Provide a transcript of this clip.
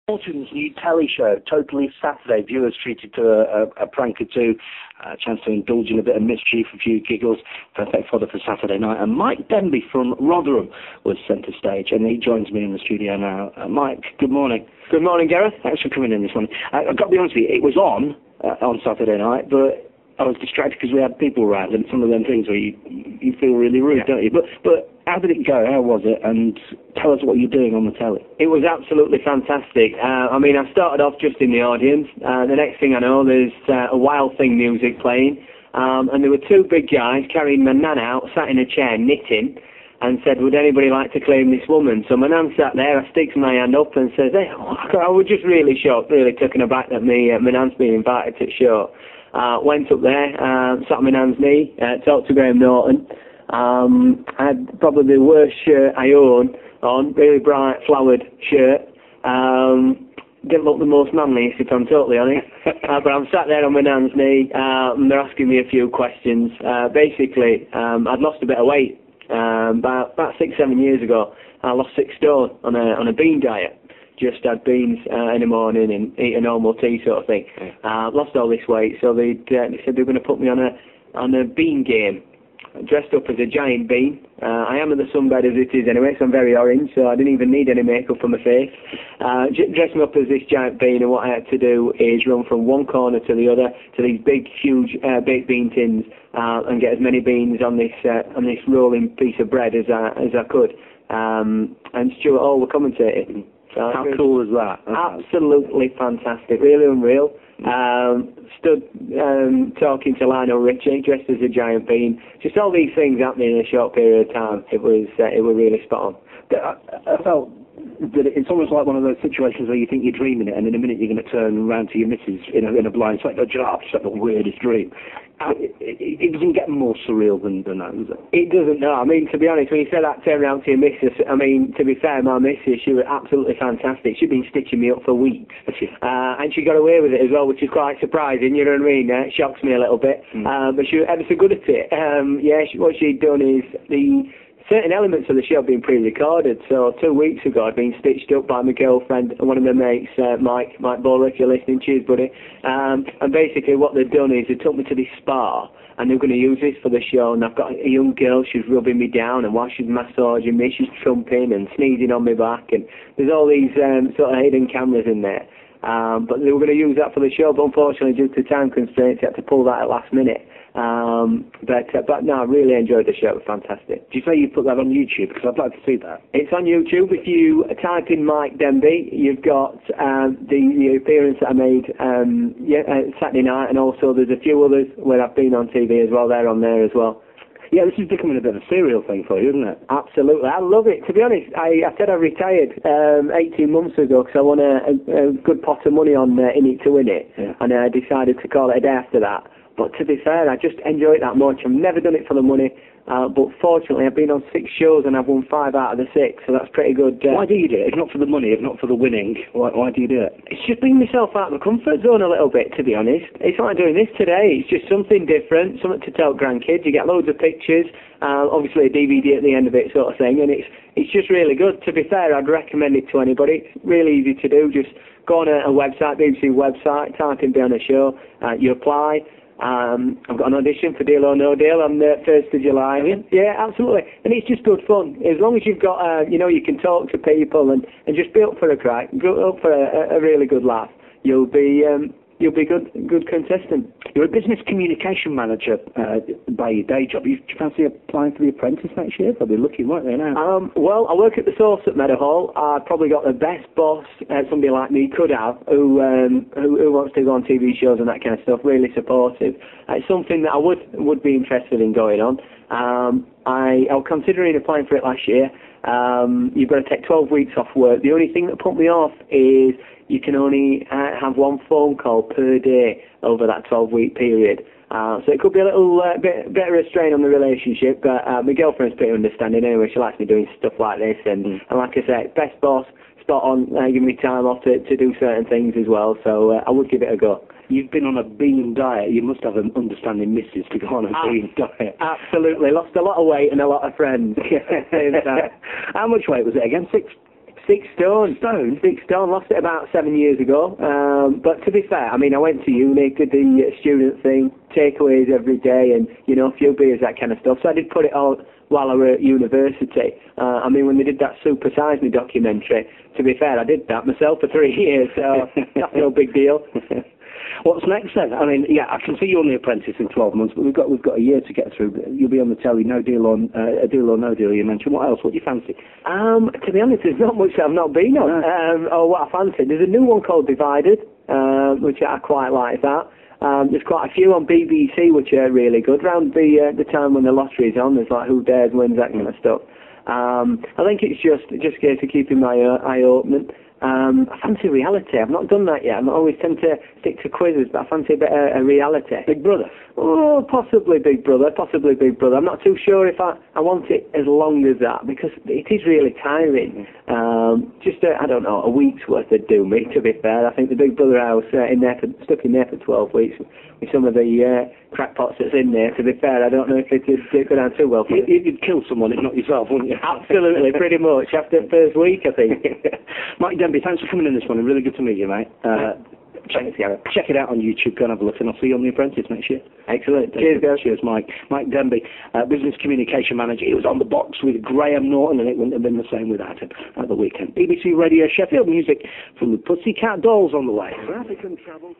Fortune's new telly show, Totally Saturday. Viewers treated to a prank or two, a chance to indulge in a bit of mischief, a few giggles, perfect fodder for Saturday night. And Mike Denby from Rotherham was centre stage, and he joins me in the studio now. Mike, good morning. Good morning, Gareth. Thanks for coming in this morning. I've got to be honest with you, it was on Saturday night, but I was distracted because we had people around, and some of them things where you feel really rude, don't you? But how did it go? How was it? And tell us what you're doing on the telly. It was absolutely fantastic. I started off just in the audience. The next thing I know, there's a Wild Thing music playing, and there were two big guys carrying my nan out, sat in a chair knitting, and said, would anybody like to claim this woman? So my nan sat there, I sticks my hand up and says, hey, I was just really shocked, really taken aback that my nan's been invited to the show. Went up there, sat on my nan's knee, talked to Graham Norton. I had probably the worst shirt I own on, really bright flowered shirt. Didn't look the most manliest, if I'm totally honest. But I'm sat there on my nan's knee, and they're asking me a few questions. Basically, I'd lost a bit of weight about 6-7 years ago. I lost 6 stone on a bean diet. Just had beans in the morning and eat a normal tea sort of thing. Lost all this weight, so they said they were going to put me on a bean game. Dressed up as a giant bean. I am in the sunbed as it is anyway, so I'm very orange, so I didn't even need any makeup on my face. Dressed me up as this giant bean, and what I had to do is run from one corner to the other to these big, huge baked bean tins and get as many beans on this rolling piece of bread as I could. And Stuart Hall were commentating. So how cool was that? Absolutely fantastic, really unreal. Stood talking to Lionel Richie, dressed as a giant bean. Just all these things happening in a short period of time. It was really spot on. I felt that it's almost like one of those situations where you think you're dreaming it, and in a minute you're going to turn around to your missus in a blind spot. Just had the weirdest dream. It doesn't get more surreal than that, does it? It doesn't, no. To be honest, when you said that, turn around to your missus, to be fair, my missus, she was absolutely fantastic. She'd been stitching me up for weeks. And she got away with it as well, which is quite surprising, you know what I mean? It shocks me a little bit. But she was ever so good at it. What she'd done is certain elements of the show have been pre-recorded. So 2 weeks ago, I'd been stitched up by my girlfriend and one of my mates, Mike Bowler, if you're listening, cheers, buddy. And basically what they've done is they took me to this spa, and they're going to use this for the show. And I've got a young girl, she's rubbing me down, and while she's massaging me, she's trumping and sneezing on my back. And there's all these sort of hidden cameras in there. But they were going to use that for the show, but unfortunately, due to time constraints, they had to pull that at last minute. But no, I really enjoyed the show. It was fantastic. Do you say you put that on YouTube? Because I'd like to see that. It's on YouTube. If you type in Mike Denby, you've got the appearance that I made Saturday night, and also there's a few others where I've been on TV as well. They're on there as well. Yeah, this is becoming a bit of a serial thing for you, isn't it? Absolutely. I love it. To be honest, I said I retired 18 months ago because I won a good pot of money on In It to Win It, and I decided to call it a day after that. But to be fair, I just enjoy it that much. I've never done it for the money, but fortunately I've been on 6 shows and I've won 5 out of the 6, so that's pretty good. Why do you do it? It's not for the money, it's not for the winning. Why do you do it? It's just bringing myself out of the comfort zone a little bit, to be honest. It's like doing this today. It's just something different, something to tell grandkids. You get loads of pictures, obviously a DVD at the end of it sort of thing, and it's just really good. To be fair, I'd recommend it to anybody. It's really easy to do. Just go on a website, BBC website, type in Be On A Show, you apply. I've got an audition for Deal or No Deal on the 1st of July. Yeah, absolutely. And it's just good fun. As long as you've got, you can talk to people and just be up for a crack, go up for a really good laugh. You'll be good contestant. You're a business communication manager by your day job. Do you fancy applying for The Apprentice next year? They'll be looking, won't they, now? Well, I work at the Source at Meadowhall. I've probably got the best boss somebody like me could have, who wants to go on TV shows and that kind of stuff, really supportive. It's something that I would be interested in going on. I was considering applying for it last year. You've got to take 12 weeks off work. The only thing that put me off is you can only have 1 phone call per day over that 12-week period. So it could be a little bit of a strain on the relationship, but my girlfriend's pretty understanding anyway. She likes me doing stuff like this, and like I said, best boss, spot on, giving me time off to do certain things as well, so I would give it a go. You've been on a bean diet. You must have an understanding missus to go on a bean diet. Absolutely. Lost a lot of weight and a lot of friends. How much weight was it again? 6 6 stone. 6 stone. Lost it about 7 years ago. But to be fair, I mean, I went to uni, did the student thing, takeaways every day, and a few beers, that kind of stuff. So I did put it on while I were at university. I mean, when they did that Super Size Me documentary, to be fair, I did that myself for 3 years, so that's no big deal. What's next then? I mean, yeah, I can see you're on The Apprentice in 12 months, but we've got a year to get through. You'll be on the telly, No Deal on A Deal or No Deal. You mentioned. What else? What do you fancy? To be honest, there's not much that I've not been on. Or what I fancy. There's a new one called Divided, which I quite like that. There's quite a few on BBC which are really good. Around the time when the lottery's on, there's like Who Dares Wins, that kind of stuff. I think it's just a case of keeping my eye open. I fancy reality. I've not done that yet. I always tend to stick to quizzes, but I fancy a bit of reality. Big Brother? Oh, possibly Big Brother. I'm not too sure if I want it as long as that, because it is really tiring. I don't know, a week's worth would do me, to be fair. I think the Big Brother house, stuck in there for 12 weeks, with some of the crackpots that's in there, to be fair, I don't know if it would go down too well for you. You'd kill someone, if not yourself, wouldn't you? Absolutely, pretty much, after the first week, I think. Mike Denby, thanks for coming in this morning. Really good to meet you, mate. Thanks, Gareth. Check it out on YouTube. Go and have a look, and I'll see you on The Apprentice next year. Excellent. Cheers, Gareth. Cheers, Mike. Mike Denby, Business Communication Manager. He was on the box with Graham Norton, and it wouldn't have been the same without him at the weekend. BBC Radio Sheffield music from the Pussycat Dolls on the way. Traffic and travel.